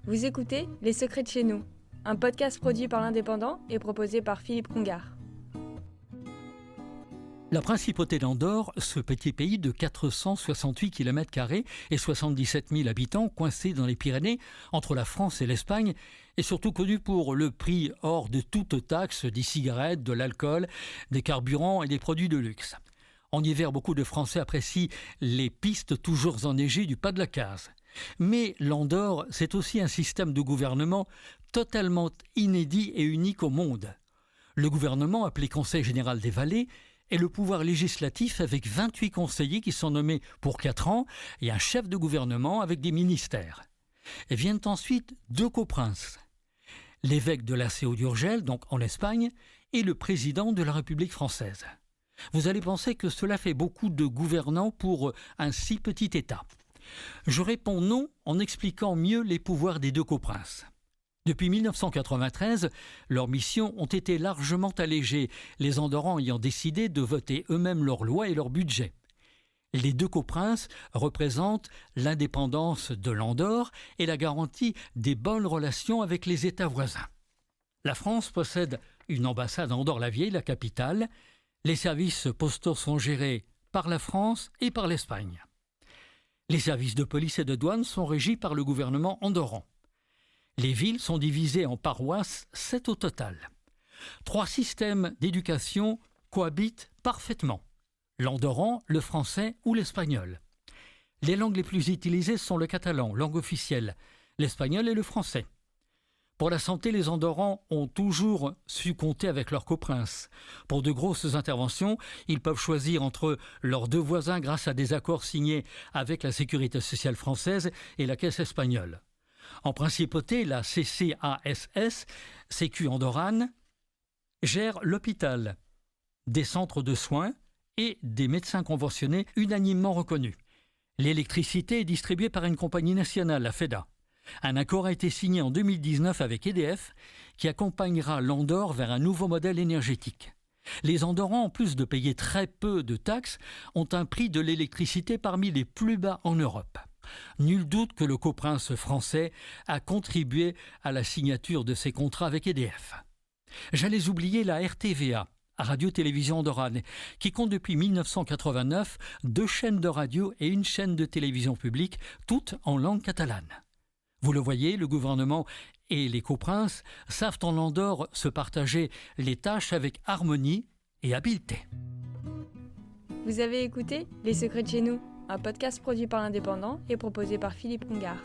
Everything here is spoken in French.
Vous écoutez Les Secrets de chez nous, un podcast produit par l'Indépendant et proposé par Philippe Congar. La principauté d'Andorre, ce petit pays de 468 km² et 77 000 habitants coincé dans les Pyrénées entre la France et l'Espagne, est surtout connu pour le prix hors de toute taxe des cigarettes, de l'alcool, des carburants et des produits de luxe. En hiver, beaucoup de Français apprécient les pistes toujours enneigées du Pas de la Case. Mais l'Andorre, c'est aussi un système de gouvernement totalement inédit et unique au monde. Le gouvernement, appelé Conseil général des vallées, est le pouvoir législatif avec 28 conseillers qui sont nommés pour 4 ans et un chef de gouvernement avec des ministères. Et viennent ensuite 2 coprinces, l'évêque de Lacéo d'Urgell, donc en Espagne, et le président de la République française. Vous allez penser que cela fait beaucoup de gouvernants pour un si petit État. Je réponds non en expliquant mieux les pouvoirs des 2 coprinces. Depuis 1993, leurs missions ont été largement allégées, les Andorrans ayant décidé de voter eux-mêmes leurs lois et leur budget. Les 2 coprinces représentent l'indépendance de l'Andorre et la garantie des bonnes relations avec les États voisins. La France possède une ambassade à Andorre-la-Vieille, la capitale. Les services postaux sont gérés par la France et par l'Espagne. Les services de police et de douane sont régis par le gouvernement andorran. Les villes sont divisées en paroisses, 7 au total. 3 systèmes d'éducation cohabitent parfaitement: l'andorran, le français ou l'espagnol. Les langues les plus utilisées sont le catalan, langue officielle, l'espagnol et le français. Pour la santé, les Andorrans ont toujours su compter avec leurs coprinces. Pour de grosses interventions, ils peuvent choisir entre leurs 2 voisins grâce à des accords signés avec la Sécurité sociale française et la Caisse espagnole. En principauté, la CCASS, Sécu andorrane, gère l'hôpital, des centres de soins et des médecins conventionnés unanimement reconnus. L'électricité est distribuée par une compagnie nationale, la FEDA. Un accord a été signé en 2019 avec EDF qui accompagnera l'Andorre vers un nouveau modèle énergétique. Les Andorrans, en plus de payer très peu de taxes, ont un prix de l'électricité parmi les plus bas en Europe. Nul doute que le coprince français a contribué à la signature de ces contrats avec EDF. J'allais oublier la RTVA, Radio-Télévision Andorrane, qui compte depuis 1989 2 chaînes de radio et une chaîne de télévision publique, toutes en langue catalane. Vous le voyez, le gouvernement et les coprinces savent en Andorre se partager les tâches avec harmonie et habileté. Vous avez écouté Les Secrets de chez nous, un podcast produit par l'Indépendant et proposé par Philippe Congar.